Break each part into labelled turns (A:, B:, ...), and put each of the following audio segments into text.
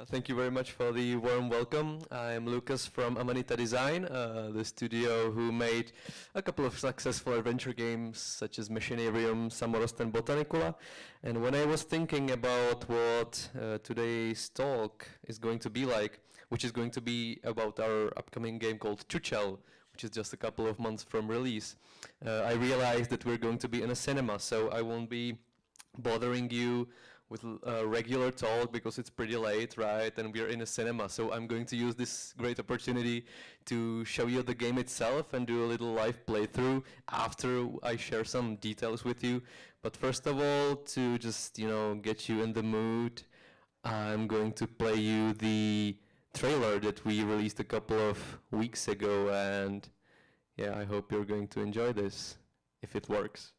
A: Thank you very much for the warm welcome. I'm Lukas from Amanita Design, the studio who made a couple of successful adventure games such as Machinarium, Samorost and Botanicula. And when I was thinking about what today's talk is going to be like, which is going to be about our upcoming game called CHUCHEL, which is just a couple of months from release, I realized that we're going to be in a cinema, so I won't be bothering you with a regular talk because it's pretty late, right? And we're in a cinema, so I'm going to use this great opportunity to show you the game itself and do a little live playthrough after I share some details with you. But first of all, to just, get you in the mood, I'm going to play you the trailer that we released a couple of weeks ago, and yeah, I hope you're going to enjoy this, if it works.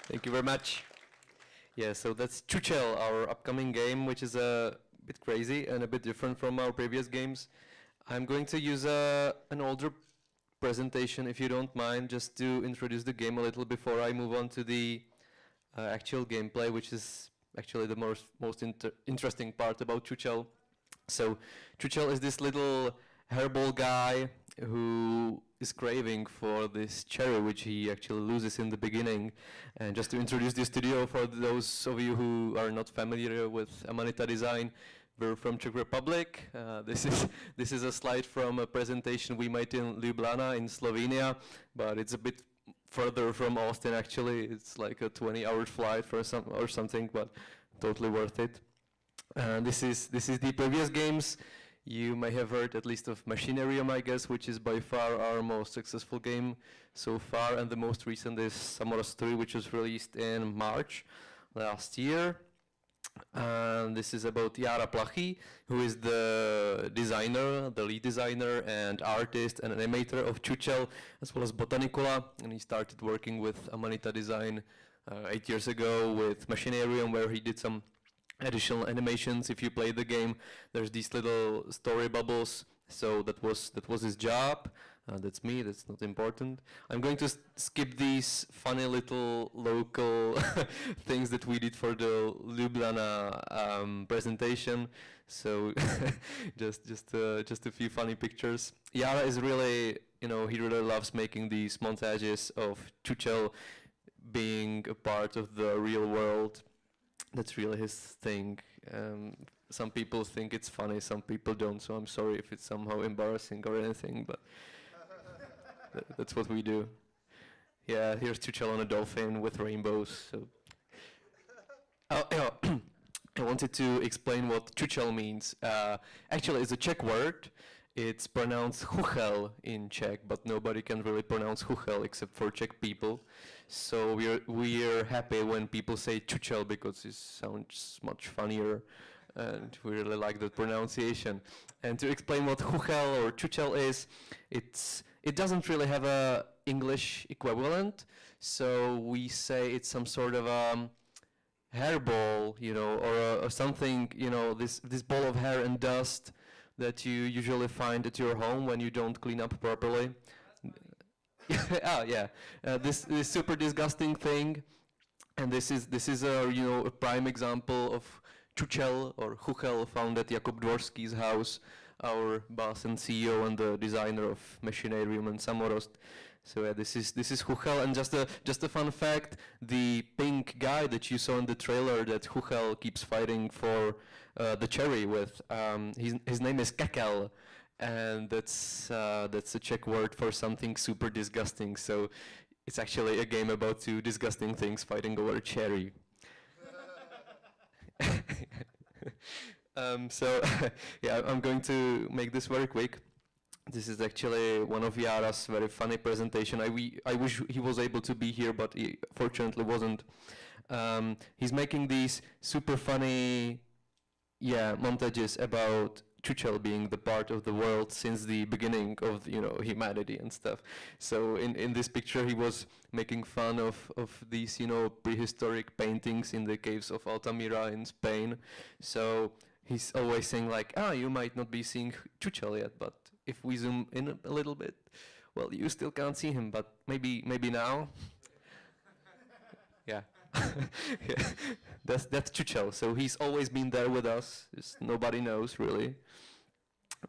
A: Thank you very much. Yeah, so that's CHUCHEL, our upcoming game, which is a bit crazy and a bit different from our previous games. I'm going to use an older presentation, if you don't mind, just to introduce the game a little before I move on to the actual gameplay, which is actually the most interesting part about CHUCHEL. So CHUCHEL is this little hairball guy who is craving for this cherry, which he actually loses in the beginning. And just to introduce the studio for those of you who are not familiar with Amanita Design, we're from Czech Republic. This is a slide from a presentation we made in Ljubljana in Slovenia, but it's a bit further from Austin actually. It's like a 20-hour flight or something, but totally worth it. And this is the previous games. You may have heard at least of Machinarium, I guess, which is by far our most successful game so far, and the most recent is Samorost 3, which was released in March last year. And this is about Jara Plachy, who is the designer, the lead designer and artist and animator of CHUCHEL, as well as Botanicula, and he started working with Amanita Design 8 years ago with Machinarium, where he did some additional animations. If you play the game, there's these little story bubbles, so that was his job. That's me, that's not important. I'm going to skip these funny little local things that we did for the Ljubljana presentation, so just a few funny pictures. Jara is really, he really loves making these montages of CHUCHEL being a part of the real world. That's really his thing. Some people think it's funny, some people don't, so I'm sorry if it's somehow embarrassing or anything, but that's what we do. Yeah, here's CHUCHEL on a dolphin with rainbows. So. I wanted to explain what CHUCHEL means. Actually, it's a Czech word. It's pronounced CHUCHEL in Czech, but nobody can really pronounce CHUCHEL except for Czech people. So we're happy when people say CHUCHEL because it sounds much funnier. and we really like that pronunciation. And to explain what CHUCHEL or CHUCHEL is, it doesn't really have a English equivalent, so we say it's some sort of hairball, or something, this ball of hair and dust that you usually find at your home when you don't clean up properly. Oh yeah, this super disgusting thing, and this is a prime example of CHUCHEL or CHUCHEL found at Jakub Dvorsky's house, our boss and CEO and the designer of Machinarium and Samorost. So yeah, this is CHUCHEL, and just a fun fact: the pink guy that you saw in the trailer that CHUCHEL keeps fighting for the cherry with, his name is Kekel, and that's a Czech word for something super disgusting. So it's actually a game about two disgusting things fighting over a cherry. So yeah, I'm going to make this very quick. This is actually one of Yara's very funny presentation. I wish he was able to be here, but he fortunately wasn't. He's making these super funny, montages about CHUCHEL being the part of the world since the beginning of humanity and stuff. So in this picture he was making fun of these prehistoric paintings in the caves of Altamira in Spain. So he's always saying like, you might not be seeing CHUCHEL yet, but if we zoom in a little bit, well, you still can't see him, but maybe now. Yeah. Yeah. That's CHUCHEL. So he's always been there with us. Just nobody knows really.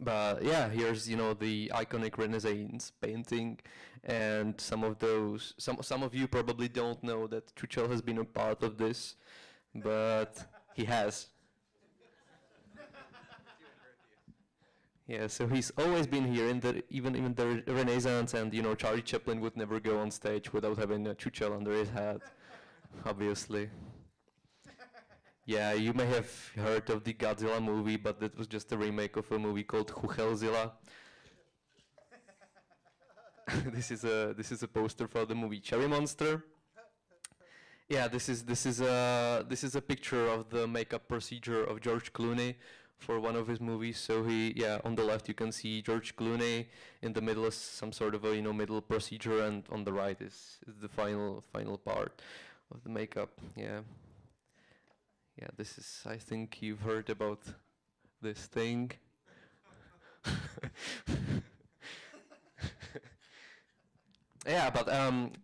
A: But yeah, here's the iconic Renaissance painting, and some of you probably don't know that CHUCHEL has been a part of this, but he has. Yeah, so he's always been here even in the Renaissance, and Charlie Chaplin would never go on stage without having a CHUCHEL under his hat, obviously. Yeah, you may have heard of the Godzilla movie, but that was just a remake of a movie called CHUCHELzilla. This is a poster for the movie Cherry Monster. Yeah, this is a picture of the makeup procedure of George Clooney for one of his movies. So on the left you can see George Clooney, in the middle is some sort of a middle procedure, and on the right is the final part of the makeup. Yeah. Yeah, this is, I think you've heard about this thing. Yeah, but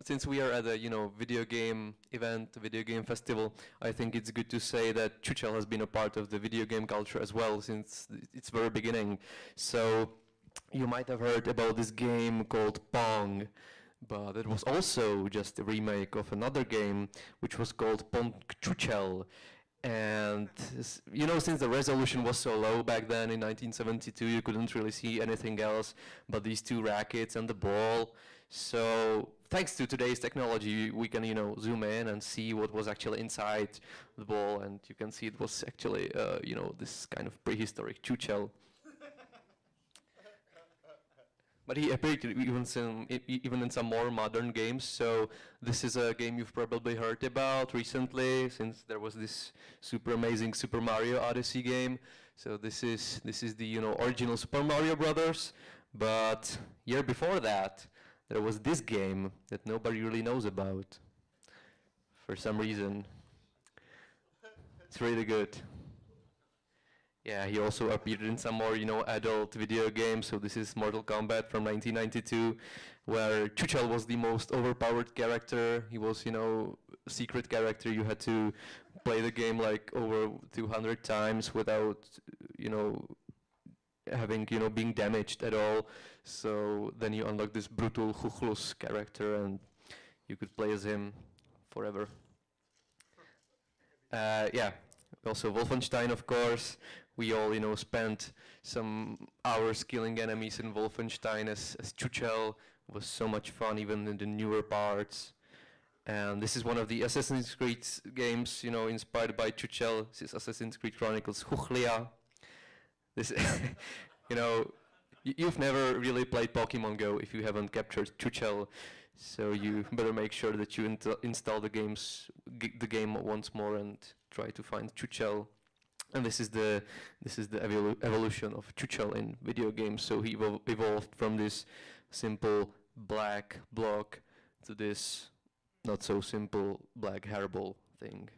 A: since we are at a video game event, video game festival, I think it's good to say that CHUCHEL has been a part of the video game culture as well since its very beginning. So you might have heard about this game called Pong, but it was also just a remake of another game which was called Pong CHUCHEL. And since the resolution was so low back then in 1972, you couldn't really see anything else but these two rackets and the ball. So thanks to today's technology, we can zoom in and see what was actually inside the ball, and you can see it was actually this kind of prehistoric CHUCHEL. But he appeared even in some more modern games. So this is a game you've probably heard about recently, since there was this super amazing Super Mario Odyssey game. So this is the original Super Mario Brothers. But year before that, there was this game that nobody really knows about, for some reason. It's really good. Yeah, he also appeared in some more, adult video games. So this is Mortal Kombat from 1992, where CHUCHEL was the most overpowered character. He was, a secret character. You had to play the game like over 200 times without, having, being damaged at all. So then you unlock this brutal Chuchlus character, and you could play as him forever. Yeah, also Wolfenstein, of course. We all, spent some hours killing enemies in Wolfenstein as CHUCHEL. It was so much fun, even in the newer parts. And this is one of the Assassin's Creed games, inspired by CHUCHEL. This is Assassin's Creed Chronicles Chuchlia. This, you've never really played Pokemon Go if you haven't captured CHUCHEL. So you better make sure that you install the game once more and try to find CHUCHEL. And this is the evolution of CHUCHEL in video games. So he evolved from this simple black block to this not so simple black hairball thing.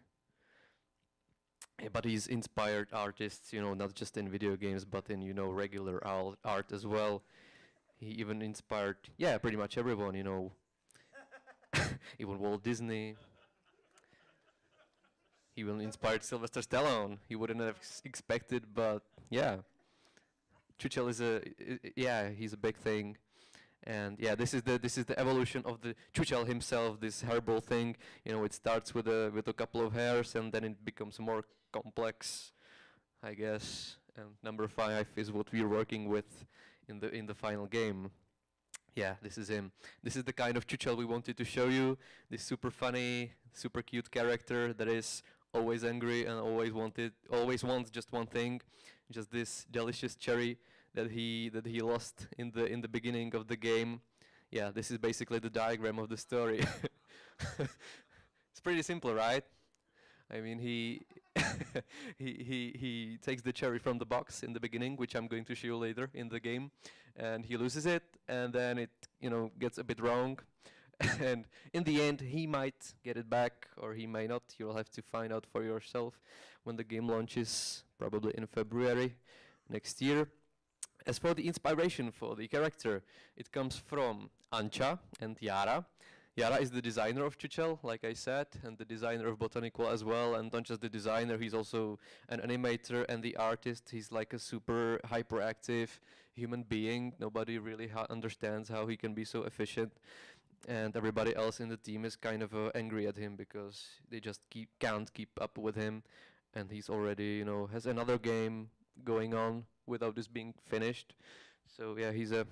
A: But he's inspired artists, not just in video games, but in, regular art as well. He even inspired, yeah, pretty much everyone, even Walt Disney. He even inspired Sylvester Stallone. He wouldn't have expected, but yeah, Chuchel is yeah, he's a big thing. And yeah, this is the evolution of the Chuchel himself, this hairball thing. It starts with a couple of hairs, and then it becomes more complex, I guess. And number 5 is what we're working with in the final game. Yeah, this is him. This is the kind of Chuchel we wanted to show you. This super funny, super cute character that is always angry and always wants just one thing, just this delicious cherry that he lost in the beginning of the game. Yeah, this is basically the diagram of the story. It's pretty simple, right? I mean, he he takes the cherry from the box in the beginning, which I'm going to show you later in the game, and he loses it, and then it gets a bit wrong, and in the end he might get it back or he may not. You'll have to find out for yourself when the game launches, probably in February next year. As for the inspiration for the character, it comes from Ancha and Yara. Yara is the designer of Chuchel, like I said, and the designer of Botanical as well. And not just the designer, he's also an animator and the artist. He's like a super hyperactive human being. Nobody really understands how he can be so efficient. And everybody else in the team is kind of angry at him because they just can't keep up with him. And he's already, has another game going on without this being finished. So yeah, he's a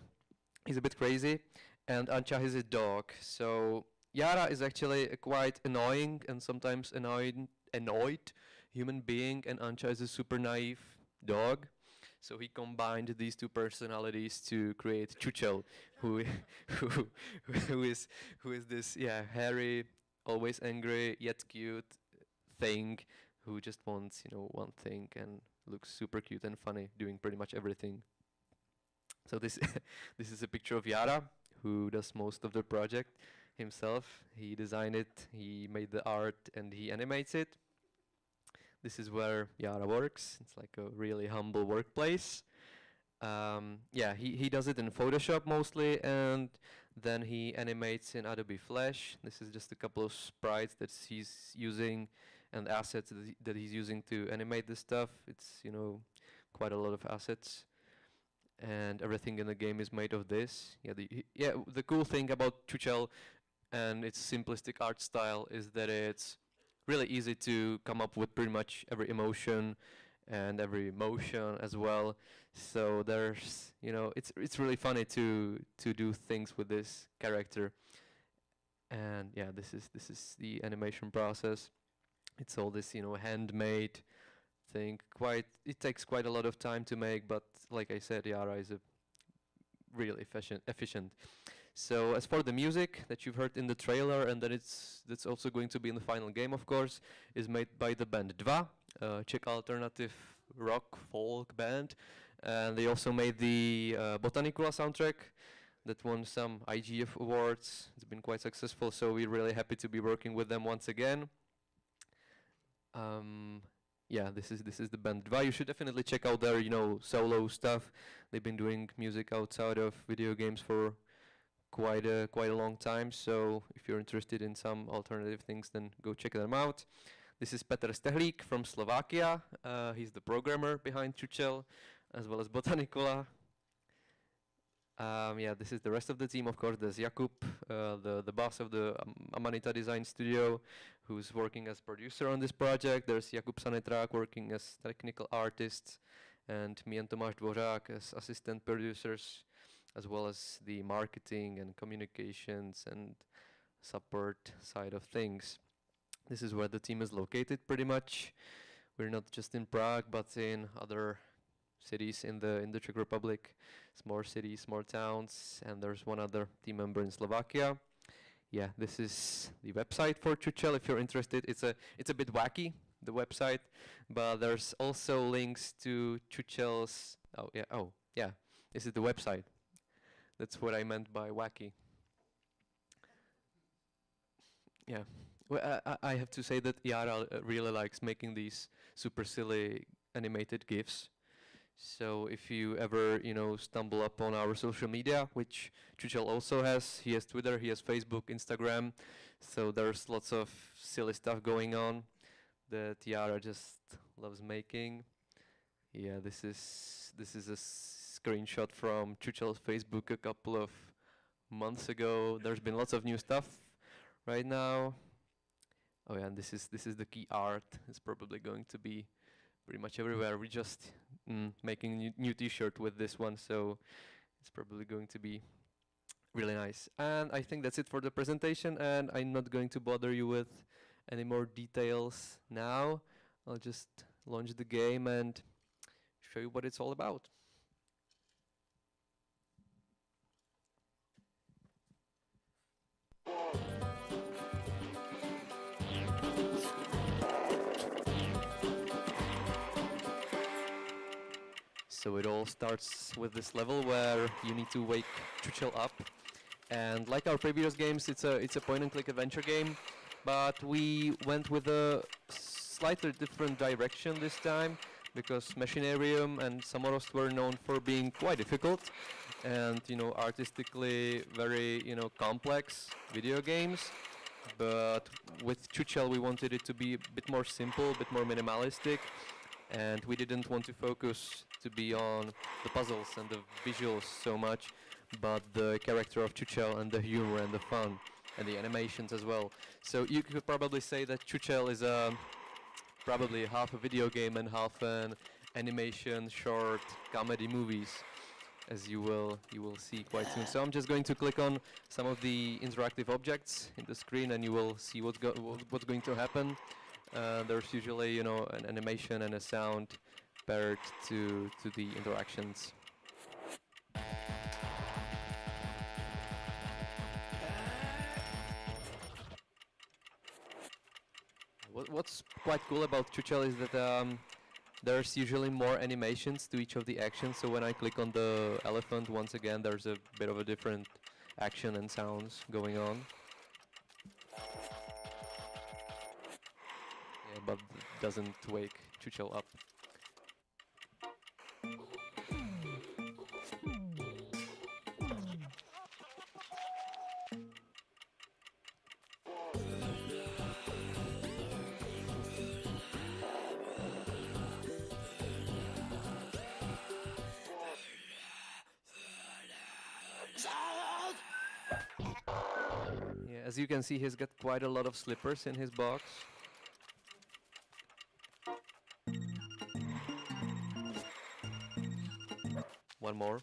A: bit crazy. And Ancha is a dog. So Yara is actually a quite annoying and sometimes annoyed human being, and Ancha is a super naive dog. So he combined these two personalities to create Chuchel, who who who is this hairy, always angry yet cute thing who just wants one thing and looks super cute and funny, doing pretty much everything. So this this is a picture of Yara, who does most of the project himself. He designed it, he made the art, and he animates it. This is where Yara works. It's like a really humble workplace. Yeah, he does it in Photoshop mostly, and then he animates in Adobe Flash. This is just a couple of sprites that he's using and assets that he's using to animate this stuff. It's, quite a lot of assets. And everything in the game is made of this. The cool thing about Chuchel and its simplistic art style is that it's really easy to come up with pretty much every emotion and every motion as well. So there's, it's really funny to do things with this character. And yeah, this is the animation process. It's all this, handmade thing. It takes quite a lot of time to make, but like I said, Yara is a really efficient. So as for the music that you've heard in the trailer, and then that's also going to be in the final game, of course, is made by the band Dva, a Czech alternative rock folk band, and they also made the Botanicula soundtrack that won some IGF awards. It's been quite successful, so we're really happy to be working with them once again. Yeah, this is the band Dva. You should definitely check out their solo stuff. They've been doing music outside of video games for quite a long time. So if you're interested in some alternative things, then go check them out. This is Petr Stehlík from Slovakia. He's the programmer behind Chuchel, as well as Botanicula. Yeah, this is the rest of the team. Of course, there's Jakub, the boss of the Amanita design studio, who's working as producer on this project. There's Jakub Sanetrak working as technical artist, and me and Tomáš Dvořák as assistant producers, as well as the marketing and communications and support side of things. This is where the team is located pretty much. We're not just in Prague, but in other cities in the Czech Republic, small cities, small towns, and there's one other team member in Slovakia. Yeah, this is the website for Chuchel if you're interested. It's a bit wacky. the website, but there's also links to CHUCHEL's. Oh yeah, this is the website. That's what I meant by wacky. Yeah. Well, I have to say that Yara really likes making these super silly animated GIFs. So if you ever, stumble upon our social media, which Chuchel also has, he has Twitter, he has Facebook, Instagram. So there's lots of silly stuff going on that Yara just loves making. Yeah, this is a screenshot from Chuchel's Facebook a couple of months ago. There's been lots of new stuff right now. Oh yeah, and this is the key art. It's probably going to be pretty much everywhere. We're just making a new T-shirt with this one, so it's probably going to be really nice. And I think that's it for the presentation, and I'm not going to bother you with any more details now. I'll just launch the game and show you what it's all about. So it all starts with this level where you need to wake Chuchel up. And like our previous games, it's a point-and-click adventure game, but we went with a slightly different direction this time, because Machinarium and Samorost were known for being quite difficult and, artistically very, complex video games. But with Chuchel, we wanted it to be a bit more simple, a bit more minimalistic, and we didn't want to focus to be on the puzzles and the visuals so much, but the character of Chuchel and the humor and the fun and the animations as well. So you could probably say that Chuchel is probably half a video game and half an animation short comedy movies, as you will see quite soon. So I'm just going to click on some of the interactive objects in the screen, and you will see what's going to happen. There's usually, an animation and a sound paired to the interactions. What's quite cool about Chuchel is that there's usually more animations to each of the actions. So when I click on the elephant, once again, there's a bit of a different action and sounds going on. Yeah, but it doesn't wake Chuchel up. Yeah, as you can see, he's got quite a lot of slippers in his box. One more.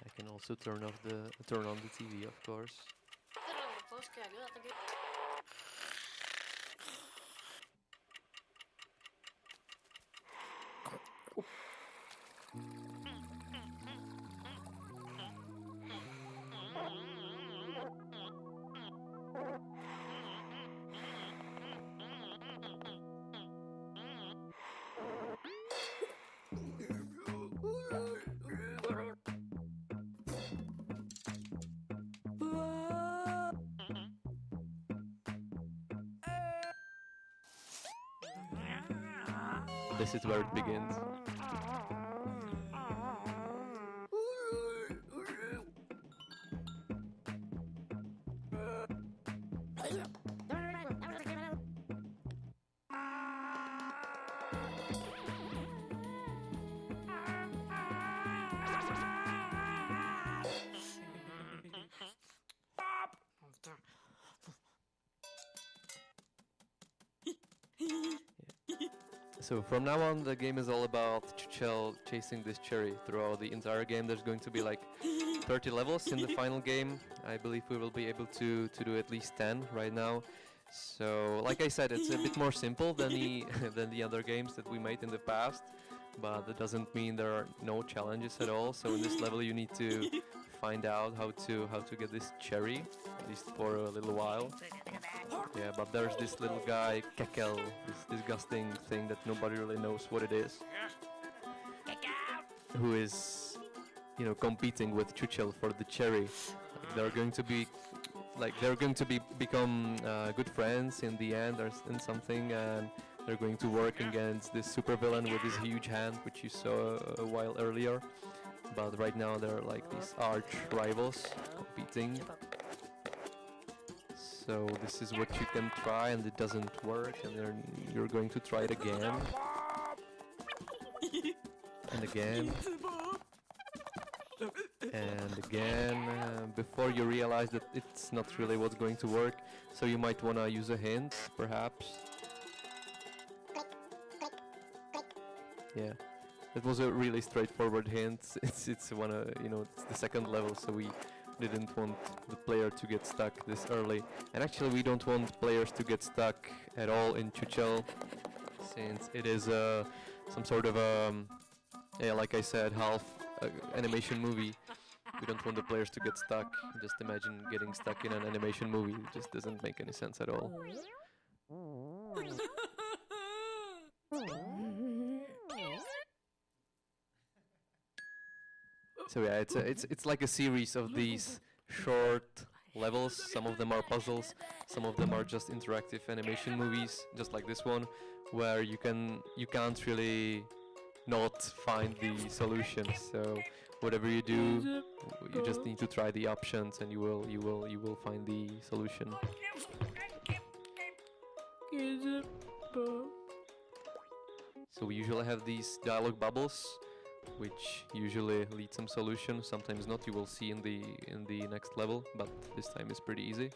A: I can also turn on the TV, of course. This is where it begins. So from now on, the game is all about Chuchel chasing this cherry. Throughout the entire game, there's going to be like 30 levels in the final game. I believe we will be able to do at least 10 right now. So, like I said, it's a bit more simple than the than the other games that we made in the past, but that doesn't mean there are no challenges at all. So in this level, you need to find out how to get this cherry, at least for a little while. Yeah, but there's this little guy, CHUCHEL, this disgusting thing that nobody really knows what it is, who is, you know, competing with CHUCHEL for the cherry. They're going to become good friends in the end, or something, and they're going to work against this supervillain with his huge hand, which you saw a while earlier. But right now they're like these arch rivals competing. So this is what you can try, and it doesn't work, and then you're going to try it again. And again. And again, before you realize that it's not really what's going to work. So you might want to use a hint, perhaps. Yeah. It was a really straightforward hint. It's it's the second level, so we didn't want the player to get stuck this early. And actually, we don't want players to get stuck at all in CHUCHEL, since it is some sort of like I said, half animation movie. We don't want the players to get stuck. Just imagine getting stuck in an animation movie. It just doesn't make any sense at all. So yeah, it's like a series of these short levels. Some of them are puzzles, some of them are just interactive animation movies, just like this one, where you can't really not find the solution. So whatever you do, you just need to try the options, and you will find the solution. So we usually have these dialogue bubbles, which usually lead some solution. Sometimes not. You will see in the next level, but this time it's pretty easy.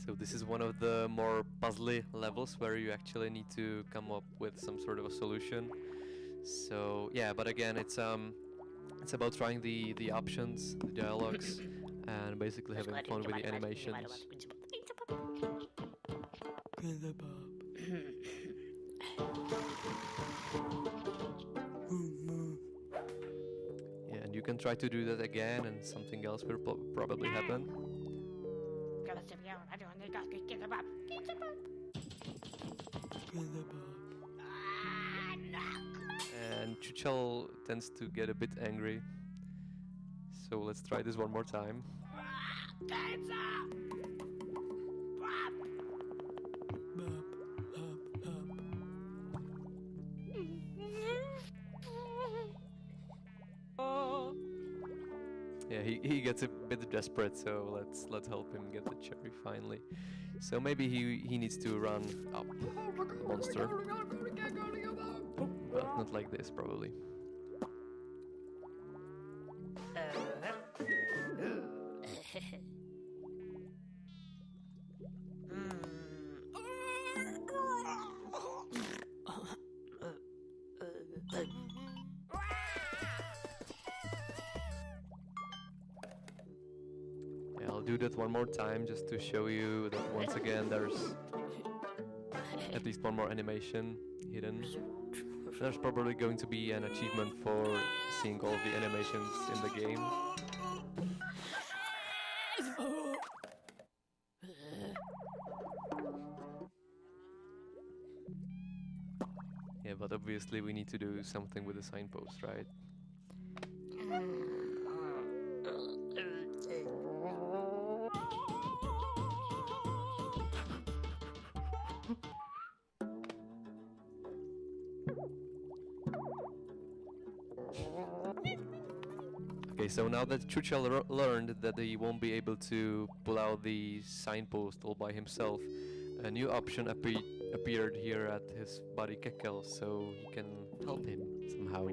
A: So this is one of the more puzzly levels where you actually need to come up with some sort of a solution. So yeah, but again, it's about trying the options, the dialogues, and basically having fun with the animations. Yeah, and you can try to do that again, and something else will probably happen. And CHUCHEL tends to get a bit angry, so let's try this one more time. Yeah, he gets a bit desperate, so let's help him get the cherry finally. So maybe he needs to run up the monster, but not like this probably. do that one more time just to show you that once again there's at least one more animation hidden. There's probably going to be an achievement for seeing all the animations in the game. Yeah, but obviously we need to do something with the signpost, right? Okay, so now that CHUCHEL learned that he won't be able to pull out the signpost all by himself, a new option appeared here at his buddy Kekel, so he can help him somehow.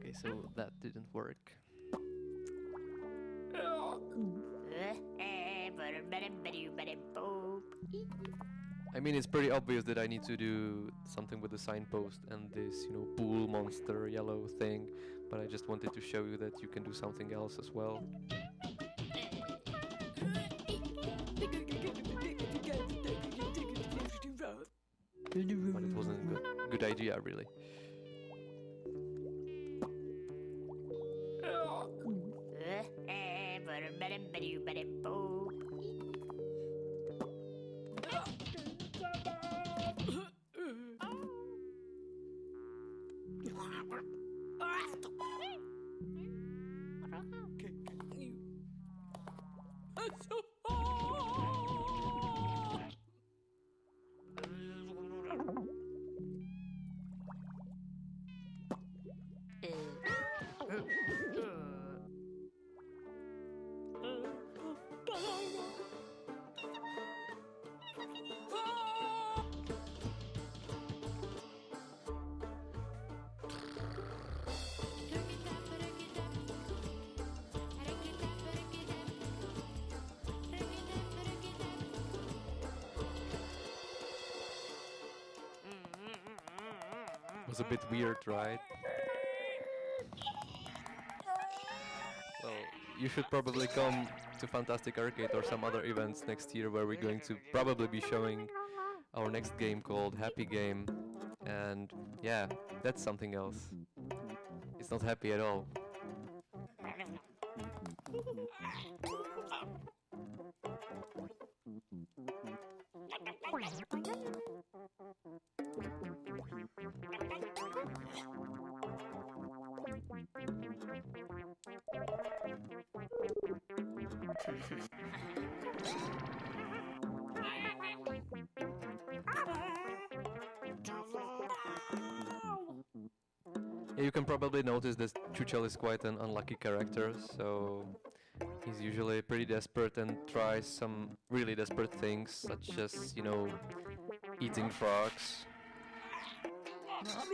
A: Okay, so that didn't work. I mean, it's pretty obvious that I need to do something with the signpost and this, pool monster yellow thing, but I just wanted to show you that you can do something else as well. But it wasn't a good idea, really. It was a bit weird, right? Well, you should probably come to Fantastic Arcade or some other events next year where we're going to probably be showing our next game called Happy Game. And yeah, that's something else. It's not happy at all. Yeah, you can probably notice that CHUCHEL is quite an unlucky character, so he's usually pretty desperate and tries some really desperate things, such as, eating frogs. Yeah,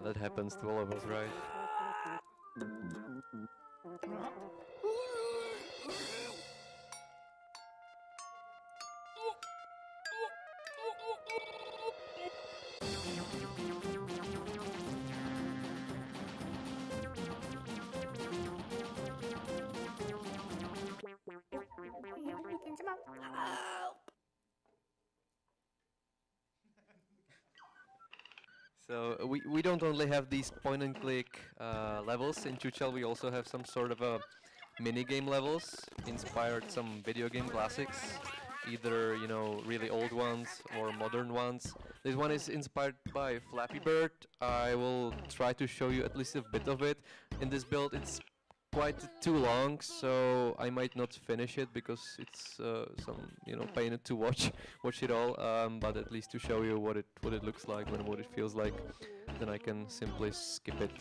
A: that happens to all of us, right? So we don't only have these point and click levels in CHUCHEL, we also have some sort of a mini game levels inspired some video game classics, either really old ones or modern ones. This one is inspired by Flappy Bird. I will try to show you at least a bit of it. In this build it's quite too long, so I might not finish it because it's some pain to watch it all. But at least to show you what it looks like and what it feels like, then I can simply skip it.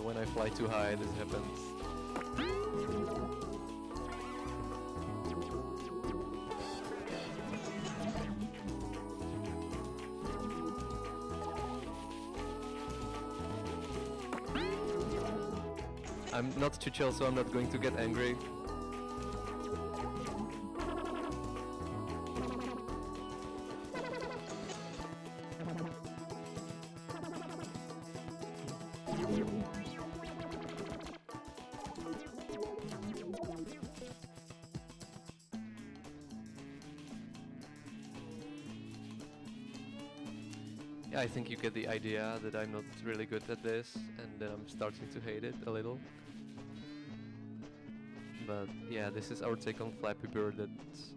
A: Yeah, when I fly too high, this happens. I'm not CHUCHEL, so I'm not going to get angry. Yeah, I think you get the idea that I'm not really good at this and that I'm starting to hate it a little. But yeah, this is our take on Flappy Bird that's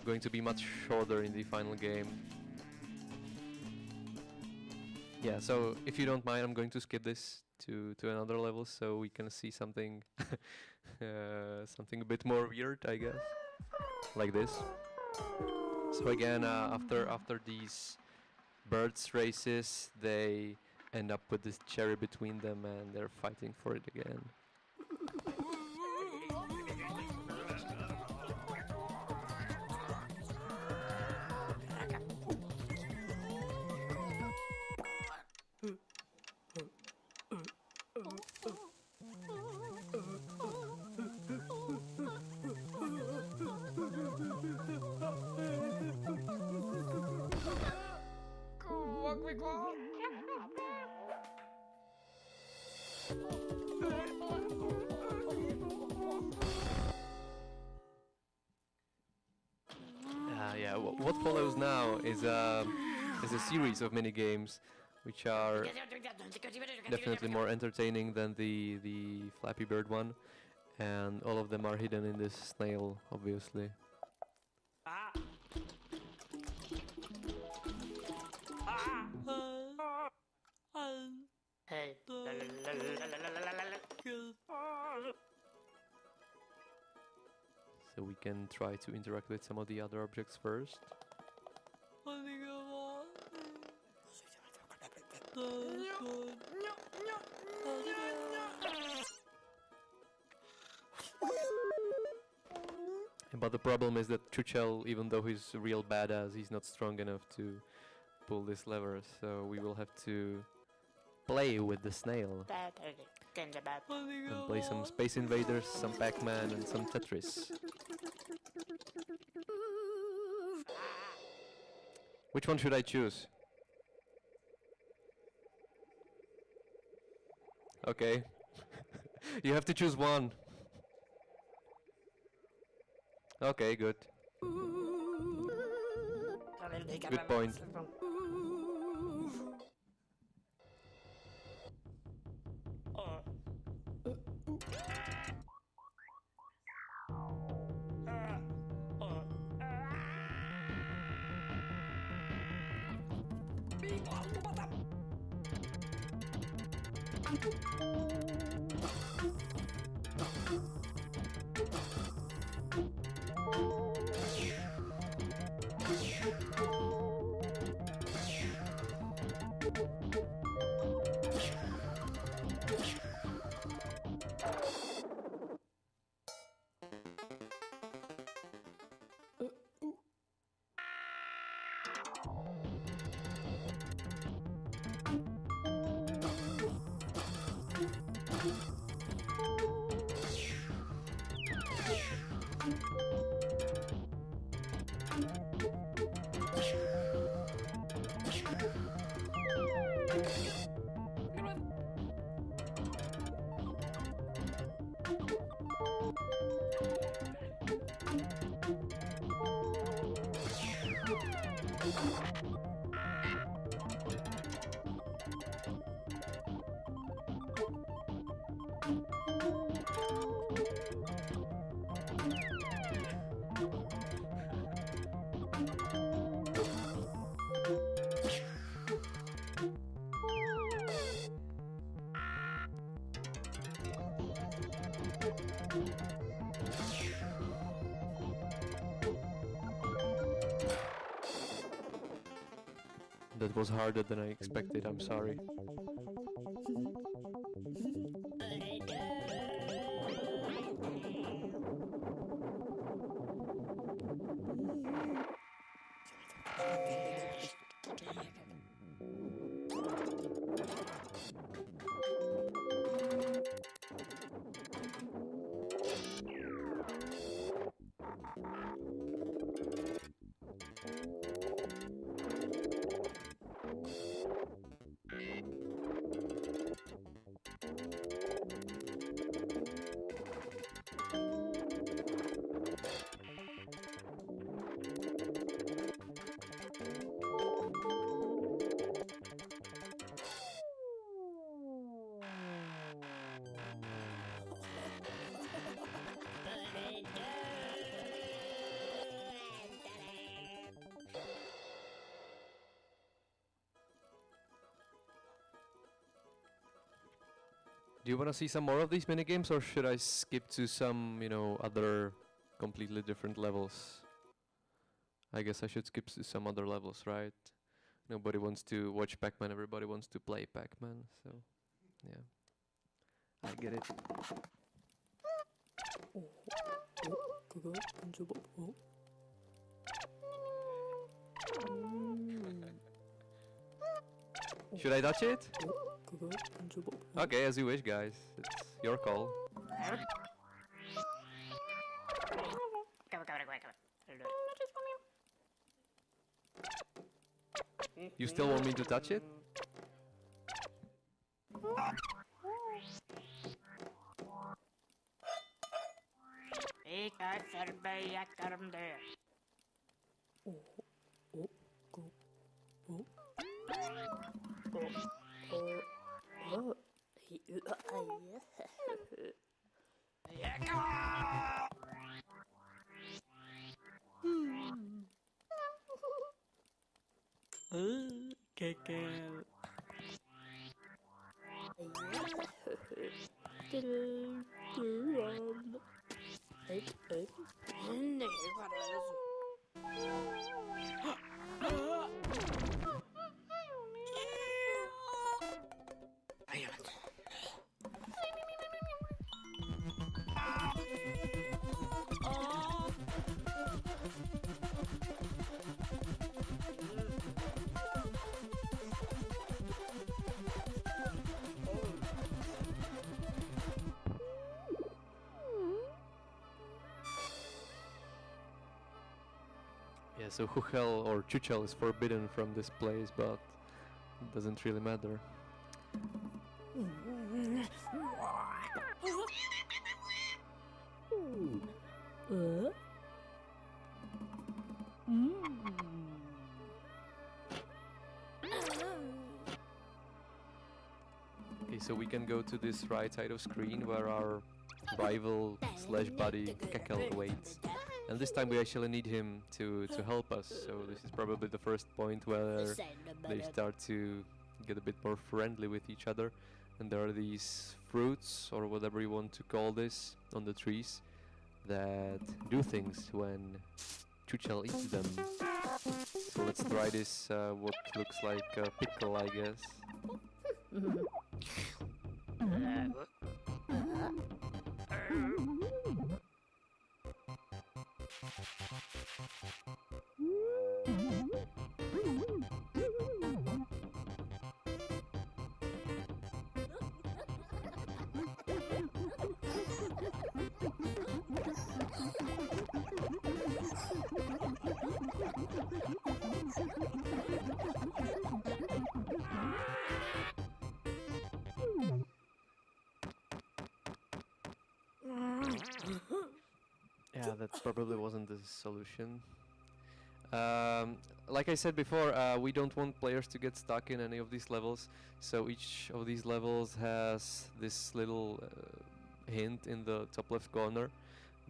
A: going to be much shorter in the final game. Yeah, so if you don't mind, I'm going to skip this to another level so we can see something something a bit more weird, I guess. Like this. So again, after these birds races, they end up with this cherry between them and they're fighting for it again. Yeah, what follows now is a series of mini games, which are definitely more entertaining than the Flappy Bird one, and all of them are hidden in this snail, obviously. So we can try to interact with some of the other objects first. But the problem is that CHUCHEL, even though he's a real badass, he's not strong enough to pull this lever, so we will have to play with the snail and play some Space Invaders, some Pac-Man and some Tetris. Which one should I choose? Okay. You have to choose one. Okay, good. Good point. That was harder than I expected, I'm sorry. Do you want to see some more of these minigames, or should I skip to some, you know, other completely different levels? I guess I should skip to some other levels, right? Nobody wants to watch Pac-Man, everybody wants to play Pac-Man, so yeah. I get it.
B: 그거 먼저 먹어.
A: Should I touch it?
B: 그거 먼저 먹어.
A: Okay, as you wish, guys. It's your call. You still want me to touch it?
B: 개개.
A: Yeah, so CHUCHEL or CHUCHEL is forbidden from this place, but it doesn't really matter. Okay, so we can go to this right side of screen where our rival slash buddy CHUCHEL waits. And this time we actually need him to help us, so this is probably the first point where they start to get a bit more friendly with each other. And there are these fruits, or whatever you want to call this, on the trees that do things when CHUCHEL eats them. So let's try this, what looks like a pickle, I guess. Yeah, that probably wasn't the solution. Like I said before, we don't want players to get stuck in any of these levels, so each of these levels has this little hint in the top left corner,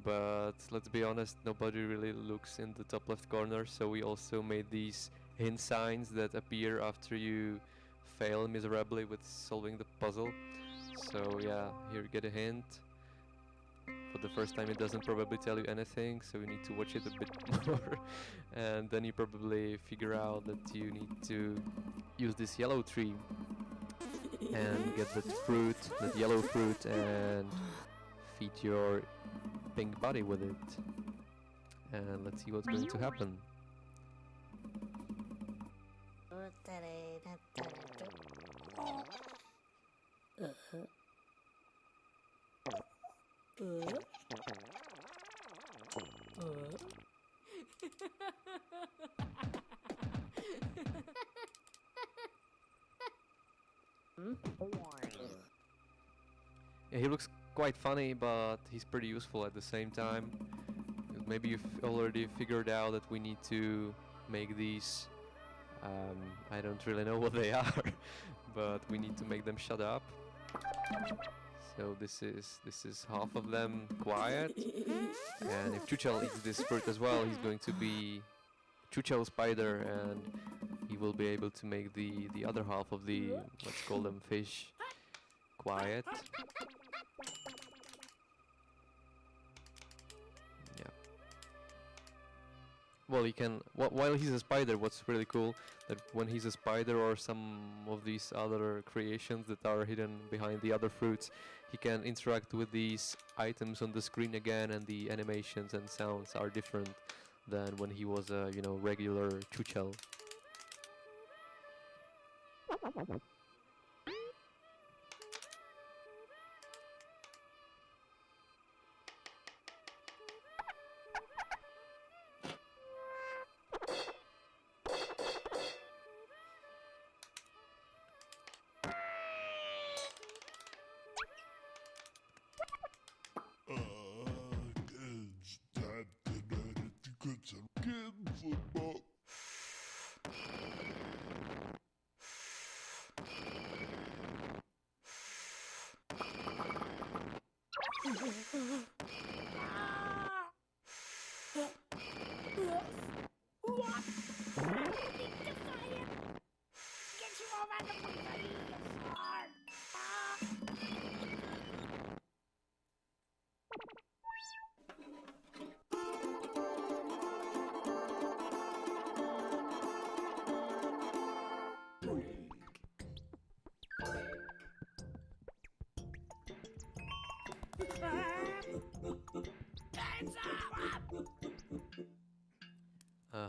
A: but let's be honest, nobody really looks in the top left corner, so we also made these hint signs that appear after you fail miserably with solving the puzzle. So yeah, here you get a hint. For the first time it doesn't probably tell you anything, so you need to watch it a bit more, and then you probably figure out that you need to use this yellow tree and get that fruit, that yellow fruit, and feed your pink body with it. And let's see what's going to happen. Yeah, he looks quite funny, but he's pretty useful at the same time. Maybe you've already figured out that we need to make these, I don't really know what they are, but we need to make them shut up. So this is half of them quiet, and if CHUCHEL eats this fruit as well, he's going to be CHUCHEL spider, and he will be able to make the other half of the, let's call them fish, quiet. Yeah. Well, he can. While he's a spider, what's really cool that when he's a spider or some of these other creations that are hidden behind the other fruits, he can interact with these items on the screen again, and the animations and sounds are different than when he was a regular CHUCHEL.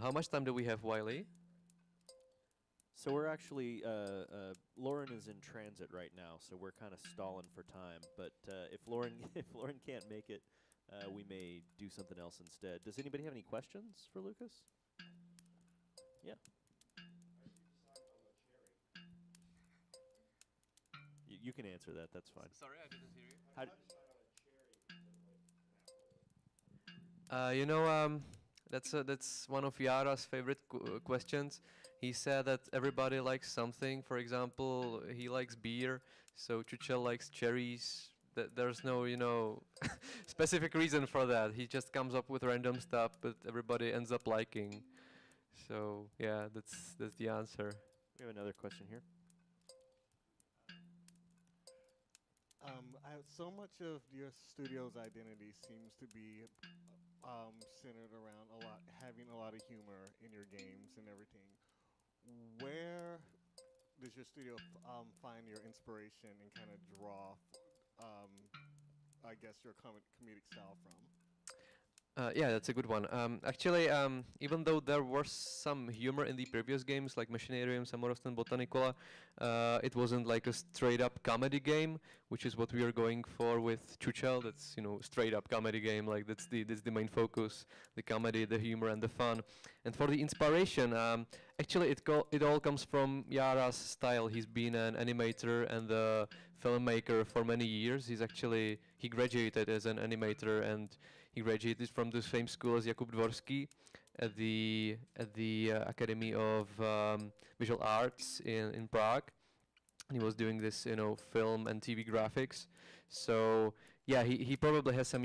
A: How much time do we have, Wiley?
C: So we're actually, Lauren is in transit right now, so we're kind of stalling for time. But if Lauren if Lauren can't make it, we may do something else instead. Does anybody have any questions for Lukas? Yeah. You can answer that. That's fine.
A: Sorry, I didn't hear you. That's one of Yara's favorite questions. He said that everybody likes something. For example, he likes beer, so CHUCHEL likes cherries. There's no, specific reason for that. He just comes up with random stuff, but everybody ends up liking. So yeah, that's the answer.
C: We have another question here.
D: So much of your studio's identity seems to be centered around having a lot of humor in your games and everything. Where does your studio find your inspiration and kind of draw, I guess, your comedic style from?
A: Yeah, that's a good one. Actually, even though there was some humor in the previous games, like Machinarium, Samorost, and Botanicola, it wasn't like a straight-up comedy game, which is what we are going for with CHUCHEL. That's straight-up comedy game. Like that's the main focus: the comedy, the humor, and the fun. And for the inspiration, actually, it all comes from Yara's style. He's been an animator and a filmmaker for many years. He graduated as an animator, and he graduated from the same school as Jakub Dvorský at the Academy of Visual Arts in Prague. He was doing this, film and TV graphics. So yeah, he probably has some,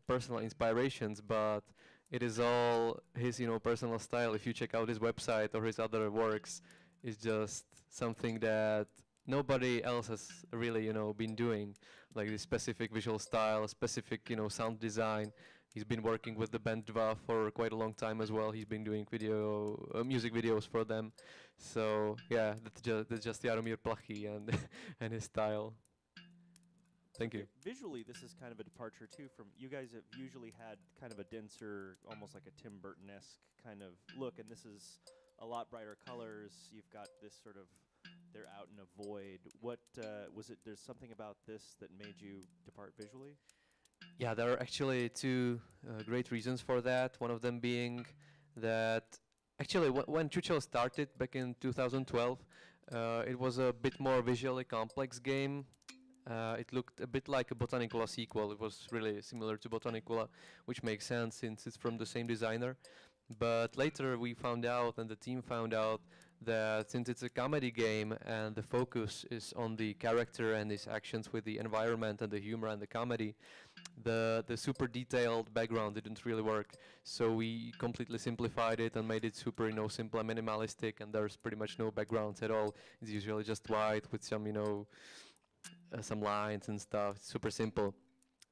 A: personal inspirations, but it is all his, personal style. If you check out his website or his other works, it's just something that nobody else has really, been doing, like this specific visual style, specific, sound design. He's been working with the band Dva for quite a long time as well. He's been doing music videos for them. So yeah, that's just Jaromír Plachy and and his style. Thank you.
C: Visually, this is kind of a departure too from you guys have usually had kind of a denser, almost like a Tim Burton-esque kind of look, and this is a lot brighter colors. You've got this sort of they're out in a void. What was it? There's something about this that made you depart visually?
A: Yeah, there are actually two great reasons for that. One of them being that actually when CHUCHEL started back in 2012, it was a bit more visually complex game. It looked a bit like a Botanicola sequel. It was really similar to Botanicola, which makes sense since it's from the same designer. But later we found out, and the team found out, that since it's a comedy game and the focus is on the character and his actions with the environment and the humor and the comedy, the super detailed background didn't really work. So we completely simplified it and made it super, simple and minimalistic, and there's pretty much no backgrounds at all. It's usually just white with some, some lines and stuff. It's super simple.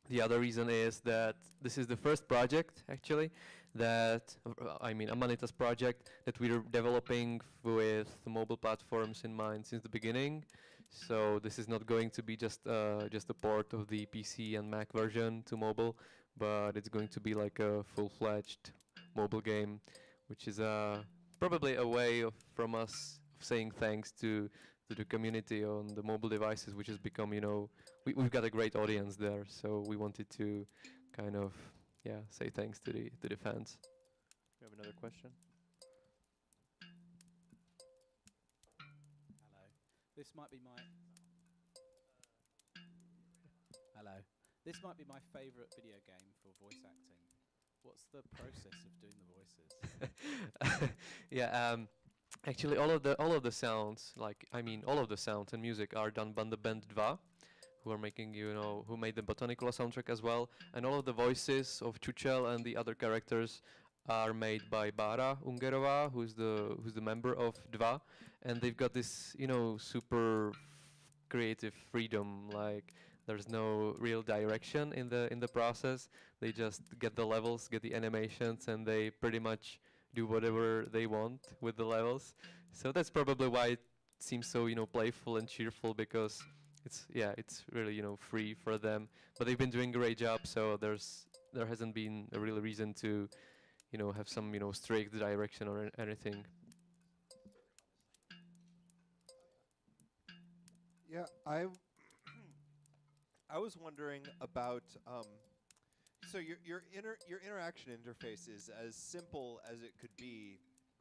A: The other reason is that this is the first project, actually, that, I mean, Amanita's project that we're developing with mobile platforms in mind since the beginning. So this is not going to be just a port of the PC and Mac version to mobile, but it's going to be like a full-fledged mobile game, which is probably a way of from us of saying thanks to the community on the mobile devices, which has become, we've got a great audience there, so we wanted to kind of, yeah, say thanks to the fans.
C: We have another question.
E: Hello. This might be my. Hello. This might be my favorite video game for voice acting. What's the process of doing the voices?
A: Yeah, actually, all of the sounds, all of the sounds and music are done by the band Dva, who are making, who made the Botanicula soundtrack as well, and all of the voices of CHUCHEL and the other characters are made by Bára Ungerová, who's the member of Dva, and they've got this, super creative freedom. Like, there's no real direction in the process. They just get the levels, get the animations, and they pretty much do whatever they want with the levels. So that's probably why it seems so, playful and cheerful, because it's really, free for them. But they've been doing a great job, so there hasn't been a real reason to, have some, strict direction or anything.
F: Yeah, I was wondering about so your interaction interface is as simple as it could be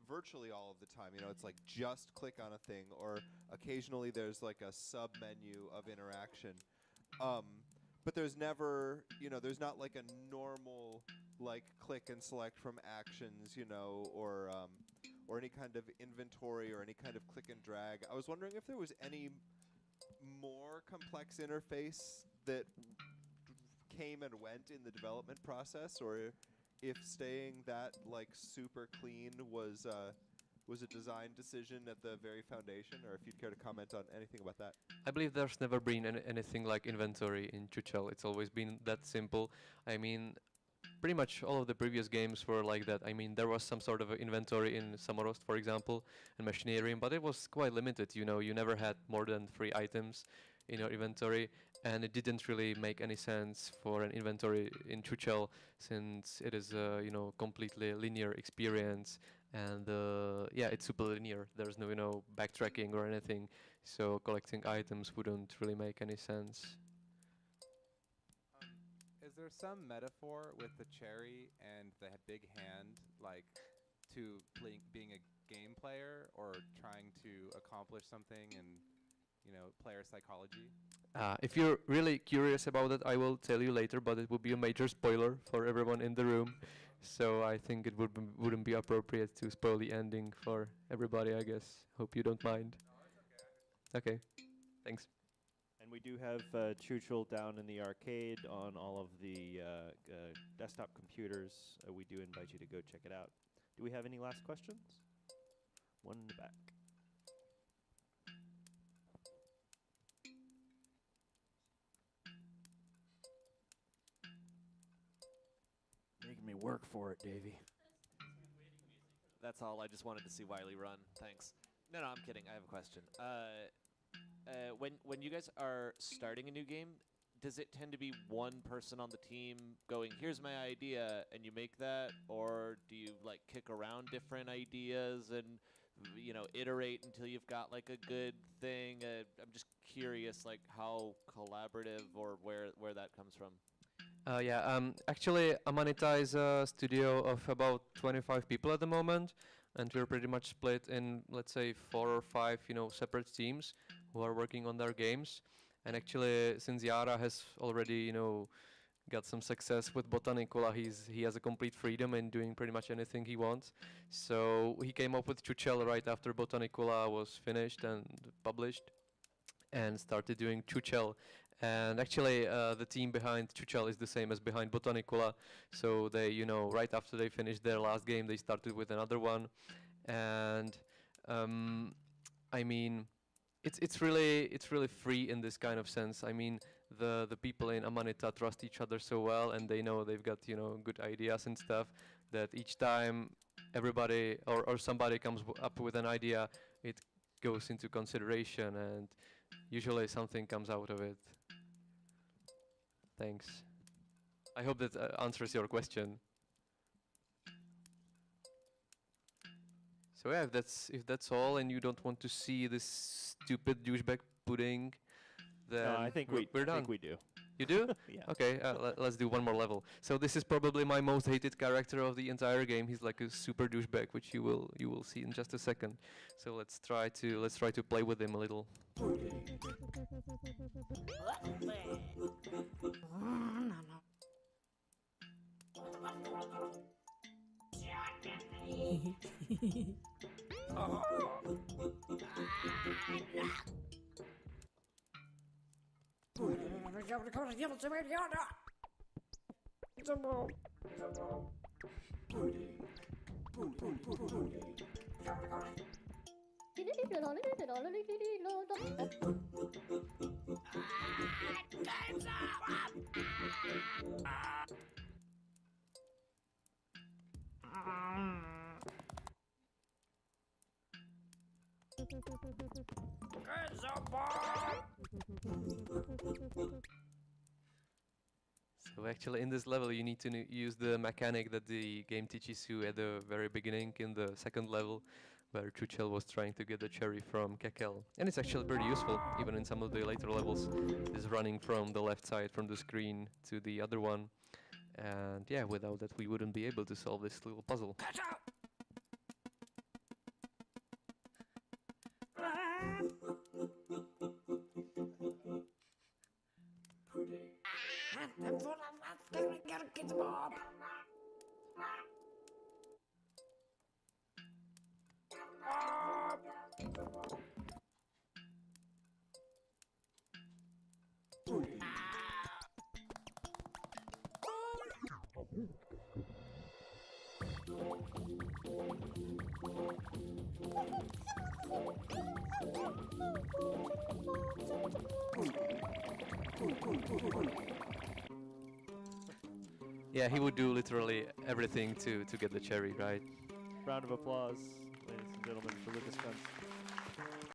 F: virtually all of the time. It's like just click on a thing, or occasionally there's like a sub menu of interaction. But there's never, there's not like a normal like click and select from actions, or any kind of inventory or any kind of click and drag. I was wondering if there was any more complex interface that came and went in the development process, or if staying that like super clean was a design decision at the very foundation, or if you'd care to comment on anything about that.
A: I believe there's never been anything like inventory in CHUCHEL. It's always been that simple. I mean, pretty much all of the previous games were like that. I mean, there was some sort of a inventory in Samorost, for example, and Machinarium, but it was quite limited. You never had more than 3 items in your inventory, and it didn't really make any sense for an inventory in CHUCHEL, since it is a completely linear experience, and yeah, it's super linear. There's no backtracking or anything, so collecting items wouldn't really make any sense.
G: Is there some metaphor with the cherry and the big hand, like to being a game player or trying to accomplish something, and player psychology?
A: If you're really curious about it, I will tell you later, but it would be a major spoiler for everyone in the room. So I think it wouldn't be appropriate to spoil the ending for everybody, I guess. Hope you don't mind. Okay, thanks.
C: And we do have CHUCHEL down in the arcade on all of the desktop computers. We do invite you to go check it out. Do we have any last questions? One in the back.
H: Making me work for it, Davey. That's all. I just wanted to see Wiley run. Thanks. No, I'm kidding. I have a question. When you guys are starting a new game, does it tend to be one person on the team going, "Here's my idea," and you make that, or do you like kick around different ideas and iterate until you've got like a good thing? I'm just curious, like how collaborative or where that comes from.
A: Actually, Amanita is a studio of about 25 people at the moment, and we're pretty much split in, let's say, 4 or 5, separate teams who are working on their games. And actually, since Yara has already, got some success with Botanicula, he has a complete freedom in doing pretty much anything he wants. So he came up with CHUCHEL right after Botanicula was finished and published, and started doing CHUCHEL. And actually, the team behind CHUCHEL is the same as behind Botanicula. So they, right after they finished their last game, they started with another one. And I mean, it's really free in this kind of sense. I mean, the people in Amanita trust each other so well, and they know they've got good ideas and stuff, that each time everybody or somebody comes up with an idea, it goes into consideration, and usually something comes out of it. Thanks. I hope that answers your question. So yeah, if that's all, and you don't want to see this stupid douchebag pudding, then
C: No, I think
A: we're done.
C: I think we do.
A: You do?
C: Yeah.
A: Okay, let's do one more level. So this is probably my most hated character of the entire game. He's like a super douchebag, which you will see in just a second. So let's try to play with him a little. So actually in this level you need to use the mechanic that the game teaches you at the very beginning in the second level, where CHUCHEL was trying to get the cherry from CHUCHEL. And it's actually pretty useful, even in some of the later levels. Is running from the left side from the screen to the other one. And yeah, without that we wouldn't be able to solve this little puzzle. Yeah, he would do literally everything to get the cherry, right?
C: Round of applause, ladies and gentlemen, for Lukas Kunce.